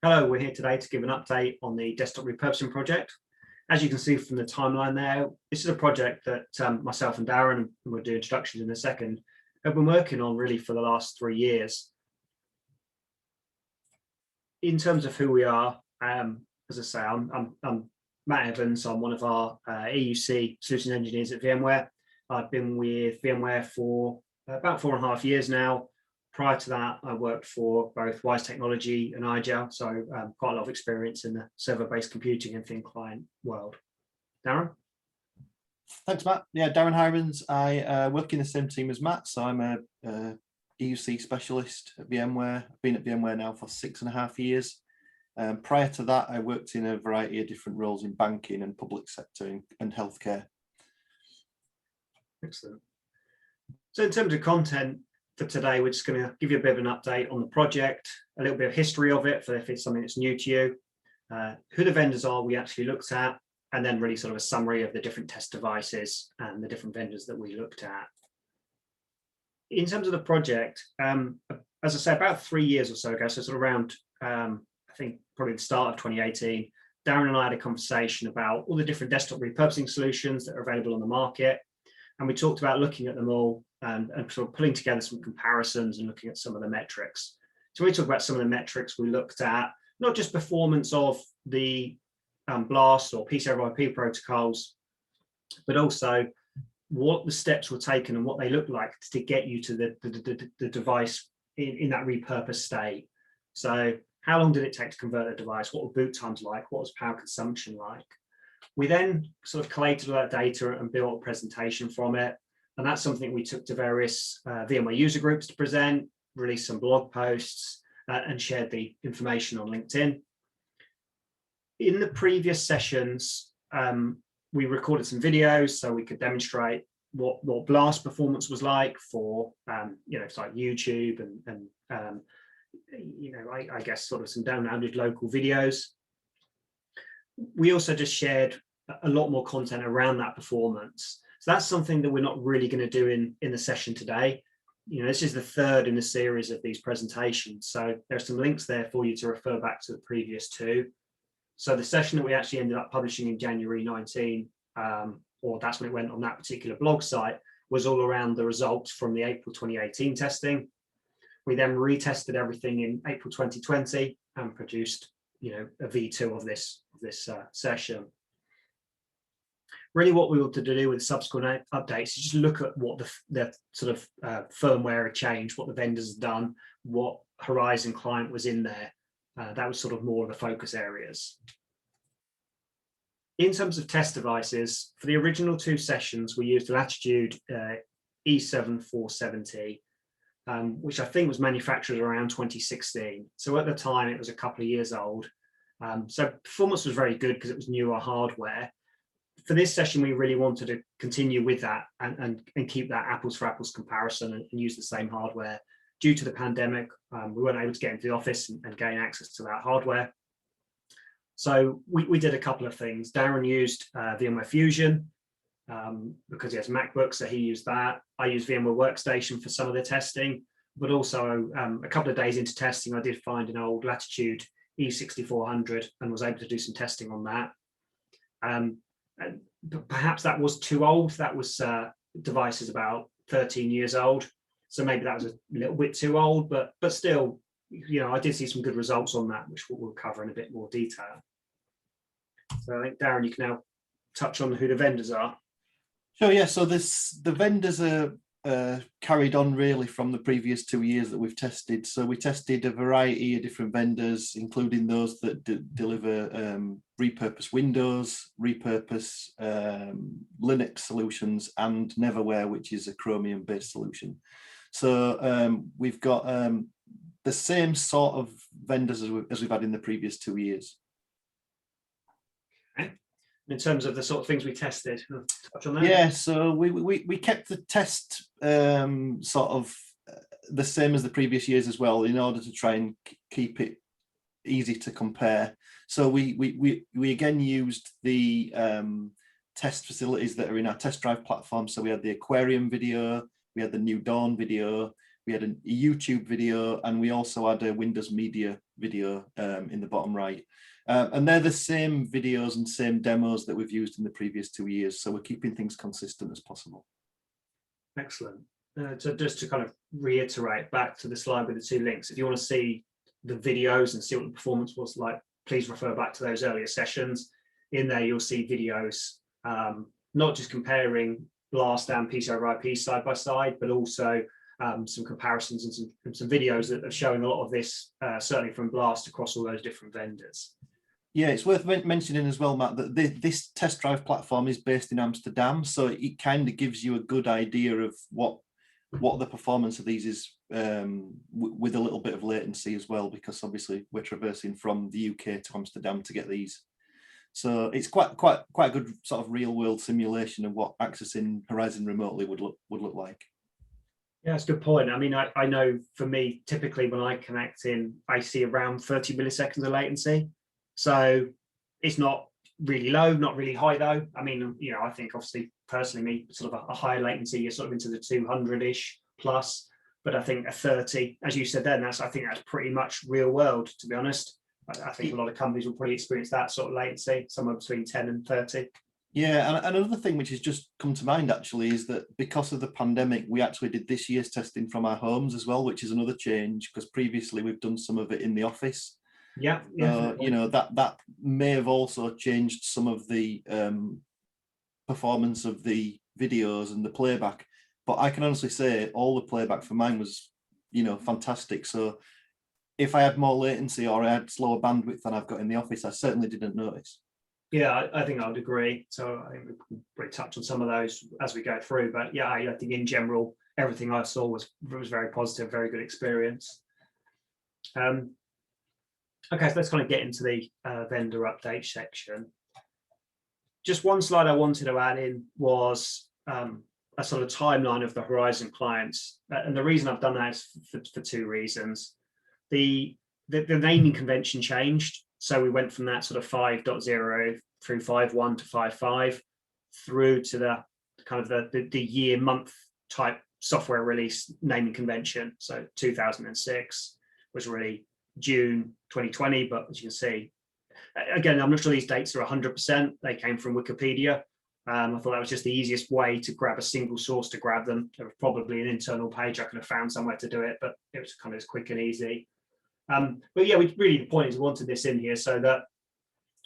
Hello, we're here today to give an update on the desktop repurposing project. As you can see from the timeline there, this is a project that myself and Darren, and we'll do introductions in a second, have been working on really for the last 3 years. In terms of who we are, as I say, I'm Matt Evans. I'm one of our EUC solution engineers at VMware. I've been with VMware for about 4.5 years now. Prior to that, I worked for both Wise Technology and Igel, so quite a lot of experience in the server-based computing and thin client world. Darren? Thanks, Matt. Yeah, Darren Hirons. I work in the same team as Matt, so I'm a EUC specialist at VMware. I've been at VMware now for 6.5 years. Prior to that, I worked in a variety of different roles in banking and public sector and healthcare. Excellent. So in terms of content for today, we're just going to give you a bit of an update on the project, a little bit of history of it, for if it's something that's new to you, who the vendors are we actually looked at, and then really sort of a summary of the different test devices and the different vendors that we looked at. In terms of the project, as I say, about 3 years or so ago, so sort of around, I think probably the start of 2018, Darren and I had a conversation about all the different desktop repurposing solutions that are available on the market. And we talked about looking at them all and sort of putting together some comparisons and looking at some of the metrics. So when we talk about some of the metrics, we looked at not just performance of the BLAST or PCI protocols, but also what the steps were taken and what they looked like to get you to the device in that repurposed state. So how long did it take to convert the device? What were boot times like? What was power consumption like? We then sort of collated all that data and built a presentation from it. And that's something we took to various VMware user groups to present, released some blog posts, and shared the information on LinkedIn. In the previous sessions, we recorded some videos so we could demonstrate what BLAST performance was like for, it's like YouTube and I guess sort of some downloaded local videos. We also just shared a lot more content around that performance. So that's something that we're not really going to do in the session today. This is the third in the series of these presentations. So there's some links there for you to refer back to the previous two. So the session that we actually ended up publishing in January 19, or that's when it went on that particular blog site, was all around the results from the April 2018 testing. We then retested everything in April 2020 and produced a V2 of this session. Really what we want to do with subsequent updates is just look at what the sort of firmware had changed, what the vendors have done, what Horizon client was in there. That was sort of more of the focus areas. In terms of test devices, for the original 2 sessions, we used Latitude E7470, which I think was manufactured around 2016. So at the time, it was a couple of years old. So performance was very good because it was newer hardware. For this session, we really wanted to continue with that and keep that apples for apples comparison and use the same hardware. Due to the pandemic, we weren't able to get into the office and gain access to that hardware. So we did a couple of things. Darren used VMware Fusion because he has MacBooks, so he used that. I used VMware Workstation for some of the testing, but also a couple of days into testing, I did find an old Latitude E6400 and was able to do some testing on that. But perhaps that was too old. That was device is about 13 years old. So maybe that was a little bit too old, but still, I did see some good results on that, which we'll cover in a bit more detail. So I think, Darren, you can now touch on who the vendors are. Sure, yeah. So the vendors are carried on really from the previous 2 years that we've tested. So we tested a variety of different vendors, including those that deliver repurpose Windows, repurpose Linux solutions, and Neverware, which is a Chromium-based solution. So we've got the same sort of vendors as we've had in the previous 2 years. Okay. In terms of the sort of things we tested, touch on that? Yeah, so we kept the test sort of the same as the previous years as well, in order to try and keep it easy to compare. So we again used the test facilities that are in our test drive platform. So we had the Aquarium video, we had the New Dawn video, we had a YouTube video, and we also had a Windows Media video in the bottom right. And they're the same videos and same demos that we've used in the previous 2 years. So we're keeping things consistent as possible. Excellent. So just to kind of reiterate back to the slide with the 2 links, if you want to see the videos and see what the performance was like, please refer back to those earlier sessions. In there, you'll see videos, not just comparing Blast and PC over IP side by side, but also some comparisons and some videos that are showing a lot of this, certainly from Blast across all those different vendors. Yeah, it's worth mentioning as well, Matt, that this test drive platform is based in Amsterdam, so it kind of gives you a good idea of what the performance of these is, with a little bit of latency as well, because obviously we're traversing from the UK to Amsterdam to get these. So it's quite a good sort of real world simulation of what accessing Horizon remotely would look like. Yeah, that's a good point. I mean, I know for me, typically when I connect in, I see around 30 milliseconds of latency. So it's not really low, not really high though. I mean, you know, I think obviously personally me, sort of a higher latency, you're sort of into the 200-ish plus, but I think a 30, as you said then, I think that's pretty much real world, to be honest. I think a lot of companies will probably experience that sort of latency, somewhere between 10 and 30. Yeah, and another thing which has just come to mind actually is that because of the pandemic, we actually did this year's testing from our homes as well, which is another change, because previously we've done some of it in the office. Yeah, you know, that may have also changed some of the performance of the videos and the playback, but I can honestly say all the playback for mine was, you know, fantastic. So if I had more latency or I had slower bandwidth than I've got in the office, I certainly didn't notice. Yeah, I think I would agree. So I think we'll probably touch on some of those as we go through. But yeah, I think in general, everything I saw was very positive, very good experience. Okay, so let's kind of get into the vendor update section. Just one slide I wanted to add in was a sort of timeline of the Horizon clients. And the reason I've done that is for 2 reasons. The naming convention changed. So we went from that sort of 5.0 through 5.1 to 5.5 through to the kind of the year month type software release naming convention. So 2006 was really June 2020, but as you can see, again, I'm not sure these dates are 100%. They came from Wikipedia. I thought that was just the easiest way to grab a single source to grab them. There was probably an internal page I could have found somewhere to do it, but it was kind of as quick and easy. But yeah, the point is we wanted this in here so that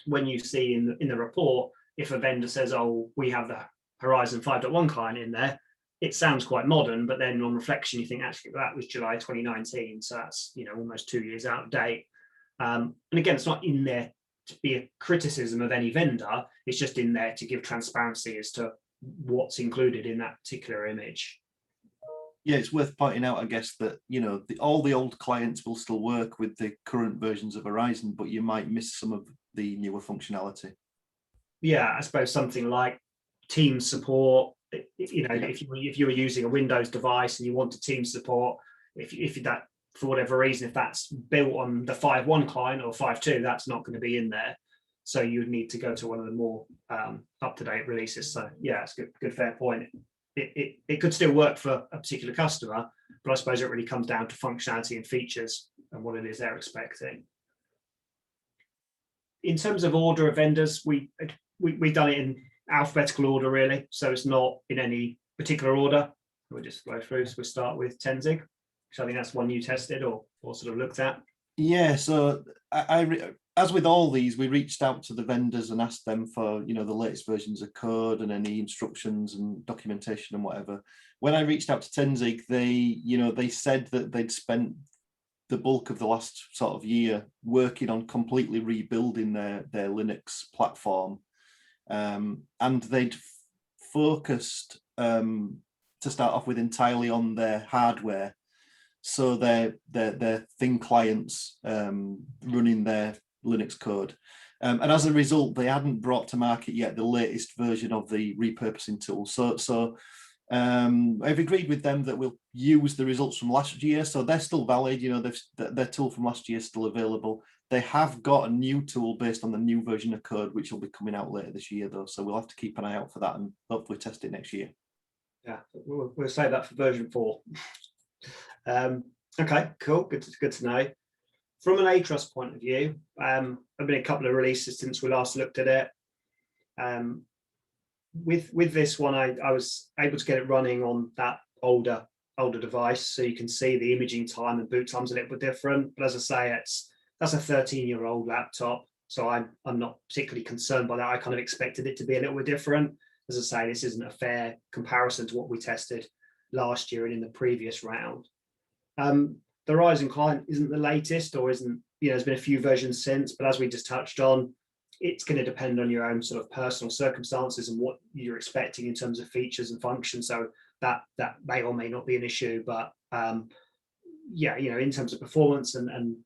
when you see in the report, if a vendor says, oh, we have the Horizon 5.1 client in there, it sounds quite modern, but then on reflection, you think actually that was July 2019. So that's, you know, almost 2 years out of date. And again, it's not in there to be a criticism of any vendor. It's just in there to give transparency as to what's included in that particular image. Yeah, it's worth pointing out, I guess, that, you know, all the old clients will still work with the current versions of Horizon, but you might miss some of the newer functionality. Yeah, I suppose something like Teams support. You know, if you were using a Windows device and you wanted Teams support, if that for whatever reason, if that's built on the 5.1 client or 5.2, that's not going to be in there. So you would need to go to one of the more up-to-date releases. So yeah, it's good fair point. It could still work for a particular customer, but I suppose it really comes down to functionality and features and what it is they're expecting. In terms of order of vendors, we've done it in alphabetical order, really. So it's not in any particular order. We'll just go through. So we'll start with Tenzing, which I think that's one you tested or sort of looked at. Yeah, so as with all these, we reached out to the vendors and asked them for, you know, the latest versions of code and any instructions and documentation and whatever. When I reached out to Tenzing, they said that they'd spent the bulk of the last sort of year working on completely rebuilding their Linux platform, and they'd focused to start off with entirely on their hardware. So their thin clients running their Linux code. And as a result, they hadn't brought to market yet the latest version of the repurposing tool. So I've agreed with them that we'll use the results from last year. So they're still valid, you know, their tool from last year is still available. They have got a new tool based on the new version of code, which will be coming out later this year though. So we'll have to keep an eye out for that and hopefully test it next year. Yeah, we'll save that for version 4. Okay, cool. Good to know. From an Atrust point of view, I've been a couple of releases since we last looked at it. With this one, I was able to get it running on that older device, so you can see the imaging time and boot time's a little bit different. But as I say, that's a 13-year-old laptop, so I'm not particularly concerned by that. I kind of expected it to be a little bit different. As I say, this isn't a fair comparison to what we tested last year and in the previous round. The Ryzen client isn't the latest, or isn't, there's been a few versions since, but as we just touched on, it's going to depend on your own sort of personal circumstances and what you're expecting in terms of features and functions. So that may or may not be an issue, but yeah, in terms of performance and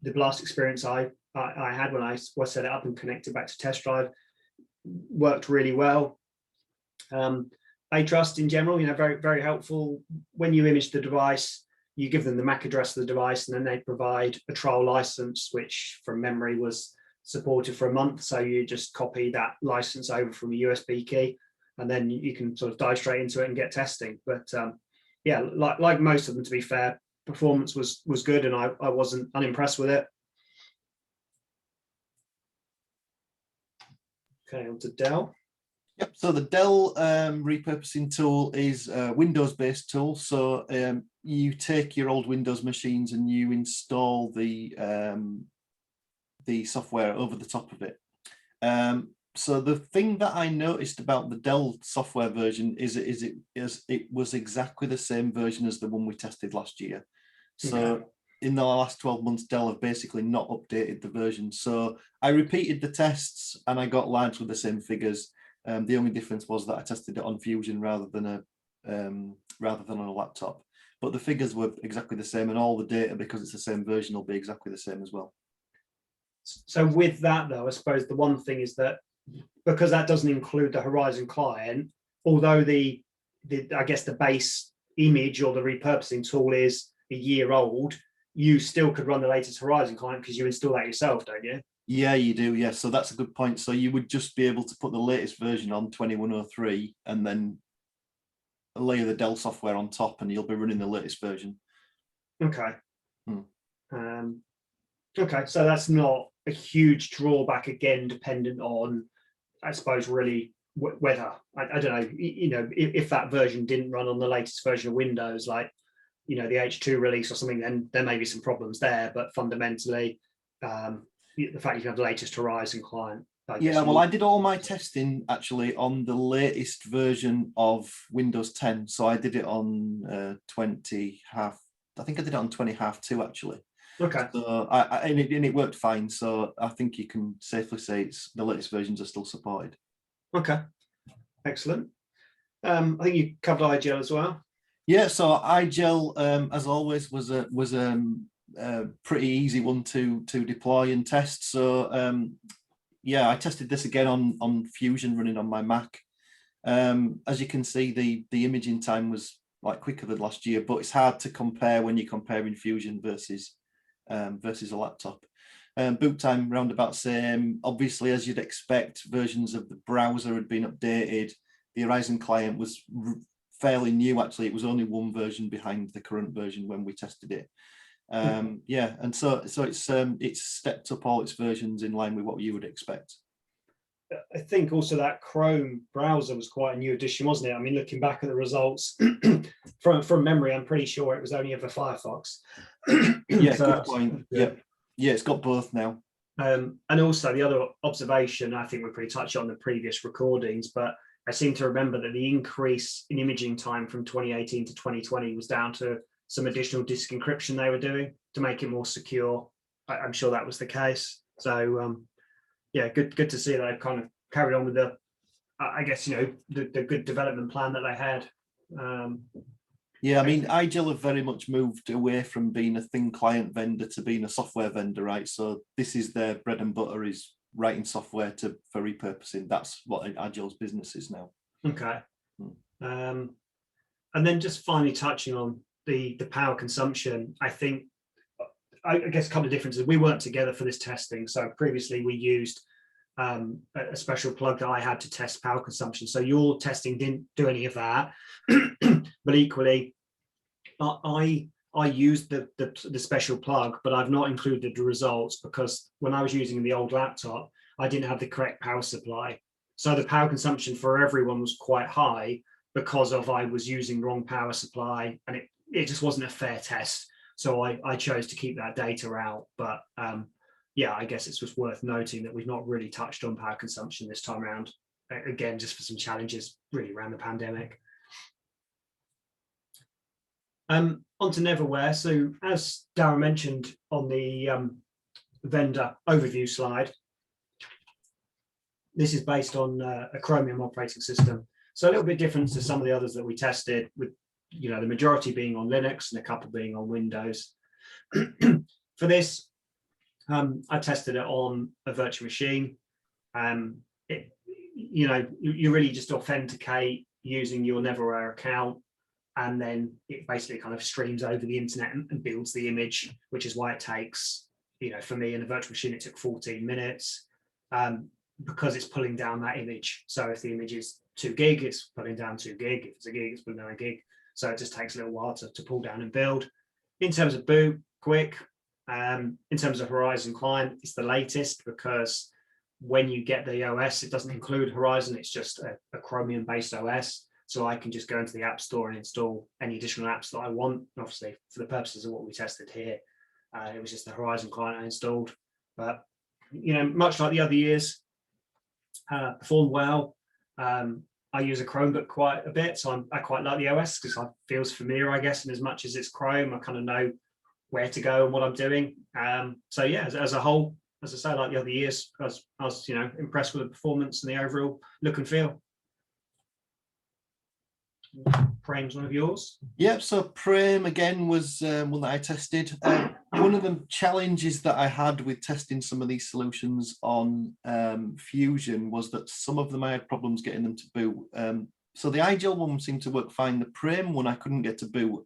the last experience I had when I set it up and connected back to test drive, worked really well. Atrust in general, very, very helpful. When you image the device, you give them the MAC address of the device, and then they provide a trial license, which from memory was supported for a month. So you just copy that license over from a USB key, and then you can sort of dive straight into it and get testing. But yeah, like most of them, to be fair, performance was good, and I wasn't unimpressed with it. Okay, on to Dell. Yep. So the Dell repurposing tool is a Windows-based tool. So you take your old Windows machines and you install the software over the top of it. So the thing that I noticed about the Dell software version is it was exactly the same version as the one we tested last year. So in the last 12 months, Dell have basically not updated the version. So I repeated the tests and I got largely the same figures. The only difference was that I tested it on Fusion rather than on a laptop. But the figures were exactly the same, and all the data, because it's the same version, will be exactly the same as well. So with that, though, I suppose the one thing is that because that doesn't include the Horizon client, although I guess the base image or the repurposing tool is a year old, you still could run the latest Horizon client because you install that yourself, don't you? Yeah, you do. Yeah, so that's a good point. So you would just be able to put the latest version on 2103 and then layer the Dell software on top, and you'll be running the latest version. Okay. Okay, so that's not a huge drawback, again, dependent on, I suppose, really whether, I don't know, if that version didn't run on the latest version of Windows, like, the H2 release or something, then there may be some problems there. But fundamentally, the fact you can have the latest Horizon client. Yeah, well, I did all my testing actually on the latest version of Windows 10. So I did it on 20 half. I think I did it on 20 half 2 actually. Okay. So and it worked fine. So I think you can safely say the latest versions are still supported. Okay, excellent. I think you covered Igel as well. Yeah, so Igel, as always, was a pretty easy one to deploy and test. So yeah, I tested this again on Fusion running on my Mac. As you can see, the imaging time was like quicker than last year, but it's hard to compare when you're comparing Fusion versus a laptop. Boot time round about same. Obviously, as you'd expect, versions of the browser had been updated. The Horizon client was fairly new, actually. It was only one version behind the current version when we tested it. Yeah, and so it's stepped up all its versions in line with what you would expect. I think also that Chrome browser was quite a new addition, wasn't it? I mean, looking back at the results from memory, I'm pretty sure it was only ever Firefox. Yeah, so good point. Yeah, it's got both now. And also the other observation, I think we pretty touched on the previous recordings, but I seem to remember that the increase in imaging time from 2018 to 2020 was down to some additional disk encryption they were doing to make it more secure. I'm sure that was the case. So yeah, good to see that they've kind of carried on with the, I guess, the good development plan that they had. Yeah, I mean, Igel have very much moved away from being a thin client vendor to being a software vendor, right? So this is their bread and butter, is writing software for repurposing. That's what Igel's business is now. Okay. And then just finally touching on the power consumption, I think, I guess a couple of differences. We weren't together for this testing. So previously we used a special plug that I had to test power consumption. So your testing didn't do any of that. But equally, I I used the special plug, but I've not included the results because when I was using the old laptop, I didn't have the correct power supply. So the power consumption for everyone was quite high because of I was using wrong power supply, and it just wasn't a fair test. So I chose to keep that data out. But yeah, I guess it's just worth noting that we've not really touched on power consumption this time around. Again, just for some challenges really around the pandemic. Onto Neverware. So as Darren mentioned on the vendor overview slide, this is based on a Chromium operating system. So a little bit different to some of the others that we tested, with the majority being on Linux and a couple being on Windows. For this, I tested it on a virtual machine. You really just authenticate using your Neverware account, and then it basically kind of streams over the internet and builds the image, which is why it takes, for me in a virtual machine, it took 14 minutes because it's pulling down that image. So if the image is 2 gig, it's pulling down 2 gig. If it's a gig, it's pulling down a gig. So it just takes a little while to pull down and build. In terms of boot, quick. In terms of Horizon client, it's the latest because when you get the OS, it doesn't include Horizon. It's just a Chromium-based OS. So I can just go into the App Store and install any additional apps that I want. Obviously, for the purposes of what we tested here, it was just the Horizon client I installed. But, much like the other years, performed well. I use a Chromebook quite a bit, so I quite like the OS because it feels familiar, I guess, and as much as it's Chrome, I kind of know where to go and what I'm doing. So yeah, as a whole, as I say, like the other years, I was impressed with the performance and the overall look and feel. Frame's one of yours? Yep, so Prime again was one that I tested. One of the challenges that I had with testing some of these solutions on Fusion was that some of them I had problems getting them to boot. So the Igel one seemed to work fine. The Prime one I couldn't get to boot.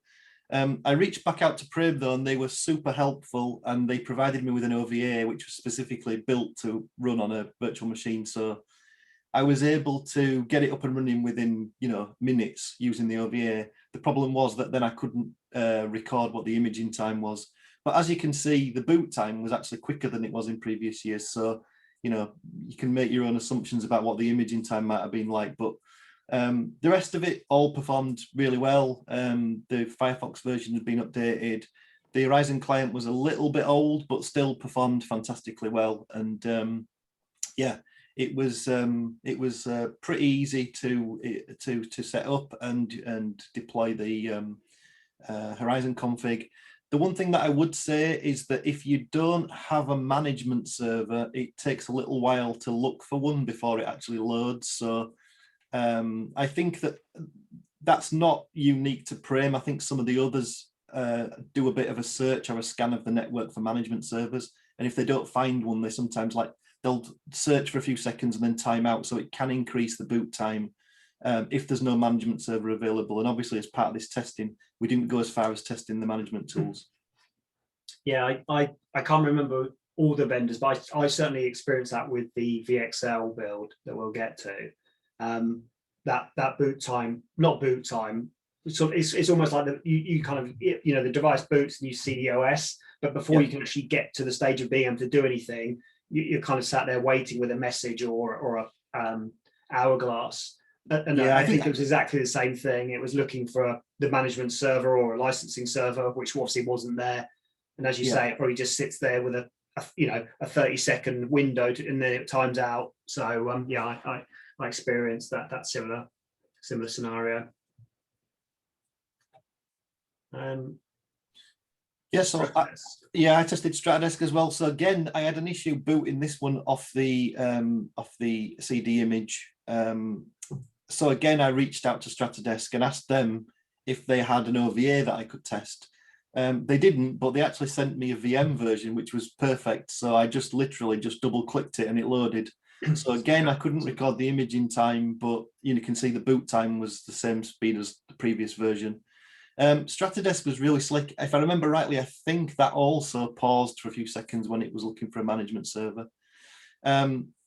I reached back out to Prime though, and they were super helpful, and they provided me with an OVA which was specifically built to run on a virtual machine. So I was able to get it up and running within, minutes using the OVA. The problem was that then I couldn't record what the imaging time was. But as you can see, the boot time was actually quicker than it was in previous years. So, you can make your own assumptions about what the imaging time might have been like. But the rest of it all performed really well. The Firefox version had been updated. The Horizon client was a little bit old, but still performed fantastically well. And yeah, it was pretty easy to set up and deploy the Horizon config. The one thing that I would say is that if you don't have a management server, it takes a little while to look for one before it actually loads. So I think that's not unique to Prime. I think some of the others do a bit of a search or a scan of the network for management servers, and if they don't find one, they sometimes they'll search for a few seconds and then time out, so it can increase the boot time if there's no management server available. And obviously, as part of this testing, we didn't go as far as testing the management tools. Yeah, I can't remember all the vendors, but I certainly experienced that with the VXL build that we'll get to. That boot time, not boot time, so it's almost like you kind of, the device boots and you see the OS, but before you can actually get to the stage of being able to do anything, you're kind of sat there waiting with a message or a hourglass. And yeah, I think it was exactly the same thing. It was looking for the management server or a licensing server, which obviously wasn't there. And as you say, it probably just sits there with a 30-second window and then it times out. So yeah, I experienced that similar scenario. Yeah, so I tested Stratodesk as well. So again, I had an issue booting this one off the CD image. So again, I reached out to Stratodesk and asked them if they had an OVA that I could test. They didn't, but they actually sent me a VM version, which was perfect. So I just literally double clicked it and it loaded. So again, I couldn't record the image in time, but you can see the boot time was the same speed as the previous version. Stratodesk was really slick. If I remember rightly, I think that also paused for a few seconds when it was looking for a management server.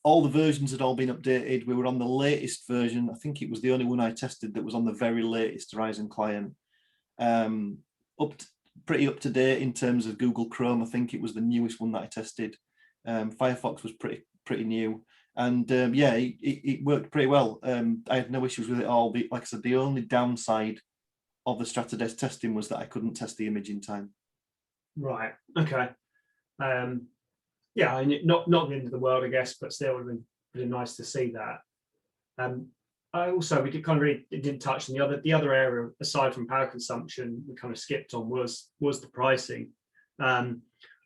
All the versions had all been updated. We were on the latest version. I think it was the only one I tested that was on the very latest Horizon client. pretty up to date in terms of Google Chrome. I think it was the newest one that I tested. Firefox was pretty new, and yeah, it worked pretty well. I had no issues with it all. Like I said, the only downside of the Stratodesk testing was that I couldn't test the image in time. Right. Okay. Yeah, not the end of the world, I guess, but still would have been really nice to see that. We didn't touch on the other area aside from power consumption. We kind of skipped on was the pricing.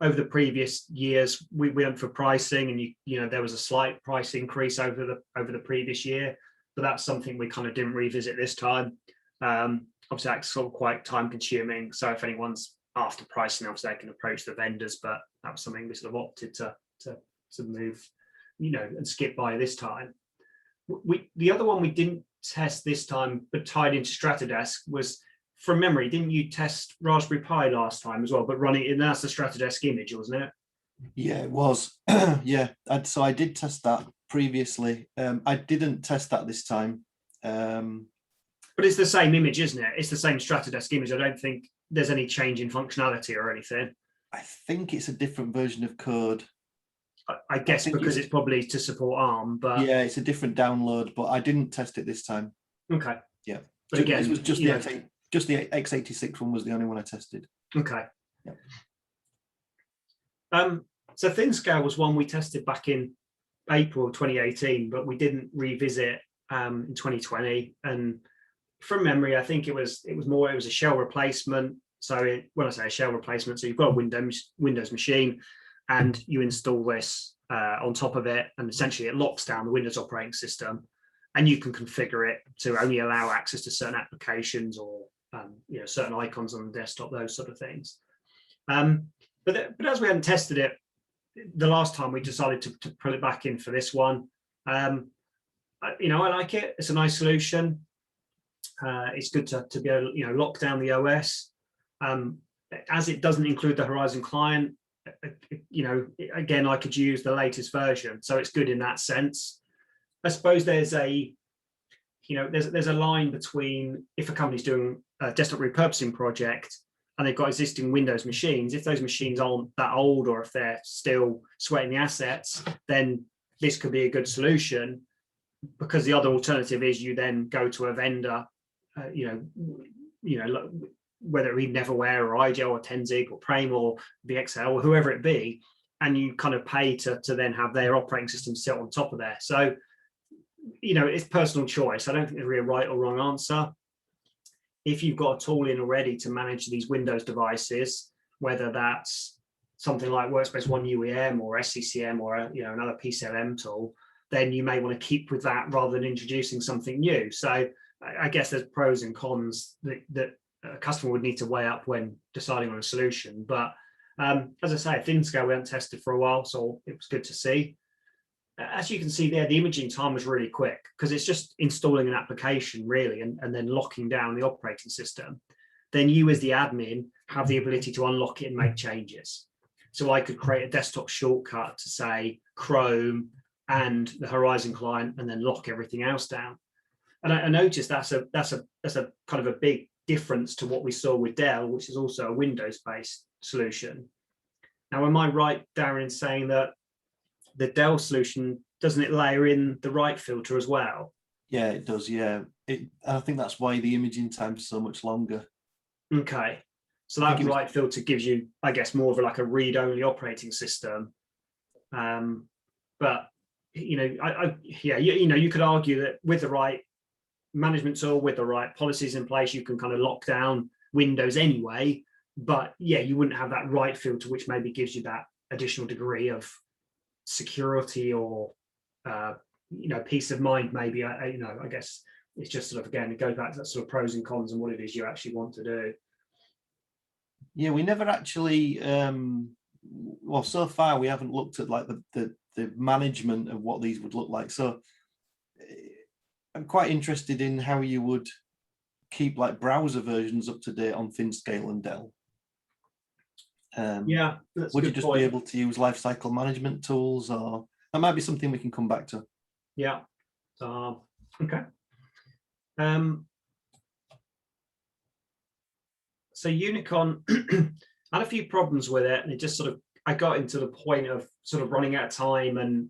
Over the previous years, we went for pricing, and you know there was a slight price increase over the previous year, but that's something we kind of didn't revisit this time. Obviously, that's sort of quite time consuming. So if anyone's after pricing, obviously they can approach the vendors, but that was something we sort of opted to move, you know, and skip by this time. The other one we didn't test this time, but tied into Stratodesk, was, from memory, didn't you test Raspberry Pi last time as well, but running it, and that's the Stratodesk image, wasn't it? Yeah, it was. Yeah, so I did test that previously. I didn't test that this time. But it's the same image, isn't it? It's the same Stratodesk image. I don't think there's any change in functionality or anything. I think it's a different version of code. I guess because it's probably to support ARM, but yeah, it's a different download. But I didn't test it this time. Okay. Yeah, but again, it was just the x86 one was the only one I tested. Okay. Yeah. So ThinScale was one we tested back in April 2018, but we didn't revisit in 2020. And from memory, I think it was a shell replacement. So when I say a shell replacement, so you've got a Windows machine, and you install this on top of it, and essentially it locks down the Windows operating system, and you can configure it to only allow access to certain applications or you know, certain icons on the desktop, those sort of things. But as we hadn't tested it the last time, we decided to pull it back in for this one. You know, I like it. It's a nice solution. It's good to be able to, you know, lock down the OS. As it doesn't include the Horizon client, you know, again, I could use the latest version, so it's good in that sense. I suppose there's a line between, if a company's doing a desktop repurposing project and they've got existing Windows machines, if those machines aren't that old or if they're still sweating the assets, then this could be a good solution, because the other alternative is you then go to a vendor, you know, whether it be Neverware or Igel or Tenzig or Prime or VXL or whoever it be, and you kind of pay to then have their operating system sit on top of there. So, you know, it's personal choice. I don't think there's really a right or wrong answer. If you've got a tool in already to manage these Windows devices, whether that's something like Workspace ONE UEM or SCCM or another PCLM tool, then you may want to keep with that rather than introducing something new. So I guess there's pros and cons that a customer would need to weigh up when deciding on a solution. But as I say, ThinScale we haven't tested for a while, so it was good to see. As you can see there, the imaging time was really quick, because it's just installing an application really and then locking down the operating system. Then you as the admin have the ability to unlock it and make changes. So I could create a desktop shortcut to say Chrome and the Horizon client, and then lock everything else down. And I noticed that's a kind of a big difference to what we saw with Dell, which is also a Windows-based solution. Now, am I right, Darren, in saying that the Dell solution, doesn't it layer in the write filter as well? Yeah, it does. Yeah, I think that's why the imaging time is so much longer. Okay, so that write filter gives you, I guess, more of like a read-only operating system. But you know, you could argue that with the right management tool, with the right policies in place, you can kind of lock down Windows anyway. But yeah, you wouldn't have that write filter, which maybe gives you that additional degree of security or peace of mind. Maybe I guess it's just sort of, again, it goes back to that sort of pros and cons and what it is you actually want to do. Yeah, we never actually well, so far we haven't looked at like the management of what these would look like. So I'm quite interested in how you would keep like browser versions up to date on ThinScale and Dell. Yeah, would you just be able to use lifecycle management tools, or that might be something we can come back to? Yeah. Okay. So Unicorn, I had a few problems with it, and it just sort of, I got into the point of sort of running out of time and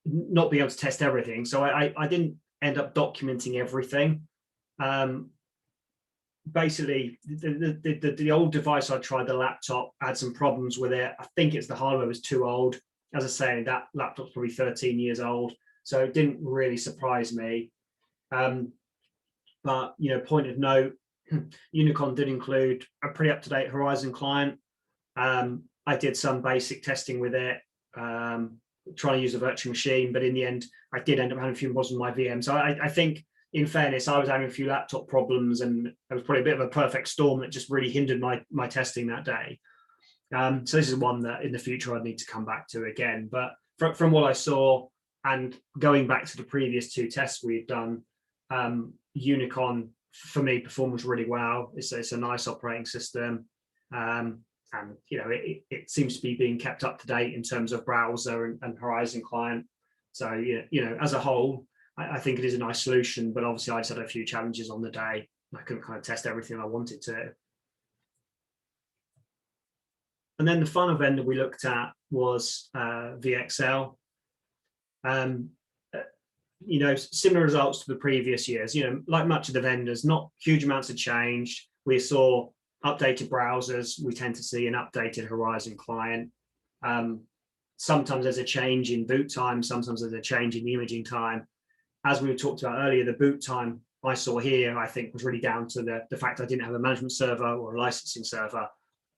not being able to test everything. So I didn't end up documenting everything. Basically, the old device I tried, the laptop, had some problems with it. I think it's the hardware was too old. As I say, that laptop's probably 13 years old, so it didn't really surprise me. But point of note, Unicorn did include a pretty up-to-date Horizon client. I did some basic testing with it, trying to use a virtual machine, but in the end, I did end up having a few problems with my VM. So I think, in fairness, I was having a few laptop problems, and it was probably a bit of a perfect storm that just really hindered my testing that day. So this is one that in the future I'd need to come back to again. But from what I saw, and going back to the previous 2 tests we've done, Unicorn, for me, performs really well. It's a nice operating system. And it seems to be being kept up to date in terms of browser and Horizon client. So as a whole, I think it is a nice solution, but obviously I just had a few challenges on the day. I couldn't kind of test everything I wanted to. And then the final vendor we looked at was VXL. Similar results to the previous years. Like much of the vendors, not huge amounts have changed. We saw updated browsers. We tend to see an updated Horizon client. Sometimes there's a change in boot time. Sometimes there's a change in the imaging time. As we talked about earlier, the boot time I saw here, I think, was really down to the fact I didn't have a management server or a licensing server.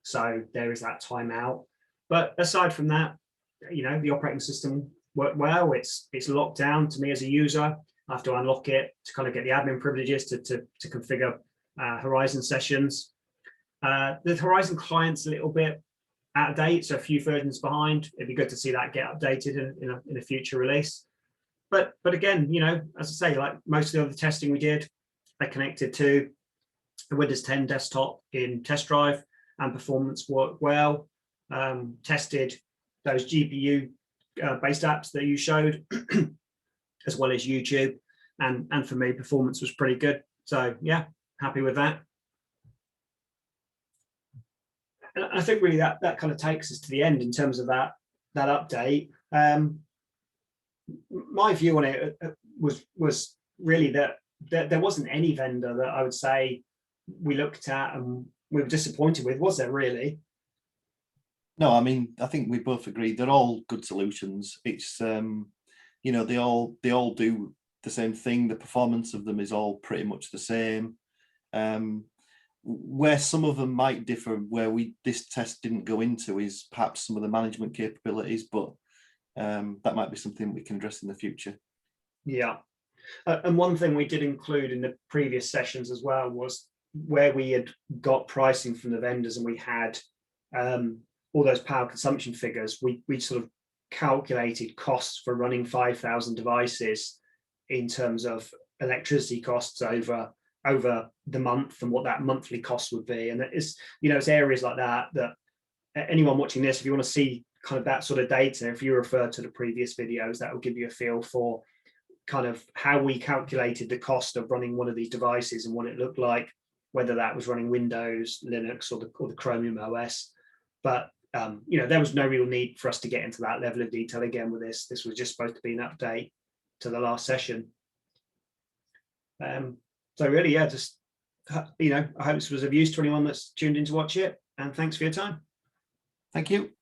So there is that timeout. But aside from that, the operating system worked well. It's locked down to me as a user. I have to unlock it to kind of get the admin privileges to configure Horizon sessions. The Horizon client's a little bit out of date, so a few versions behind. It'd be good to see that get updated in a future release. But again, as I say, like most of the other testing we did, I connected to the Windows 10 desktop in test drive, and performance worked well. Tested those GPU based apps that you showed, as well as YouTube, and for me, performance was pretty good. So yeah, happy with that. And I think really that kind of takes us to the end in terms of that update. My view on it was really that there wasn't any vendor that I would say we looked at and we were disappointed with, was there really? No, I mean, I think we both agree they're all good solutions. It's they all do the same thing. The performance of them is all pretty much the same. Where some of them might differ, where this test didn't go into, is perhaps some of the management capabilities, but that might be something we can address in the future. Yeah, and one thing we did include in the previous sessions as well was where we had got pricing from the vendors and we had all those power consumption figures. We sort of calculated costs for running 5,000 devices in terms of electricity costs over the month and what that monthly cost would be. And it's areas like that anyone watching this, if you want to see kind of that sort of data, if you refer to the previous videos, that will give you a feel for kind of how we calculated the cost of running one of these devices and what it looked like, whether that was running Windows, Linux, or the Chromium OS. But there was no real need for us to get into that level of detail again with this. This was just supposed to be an update to the last session. So really, yeah, just I hope this was of use to anyone that's tuned in to watch it, and thanks for your time. Thank you.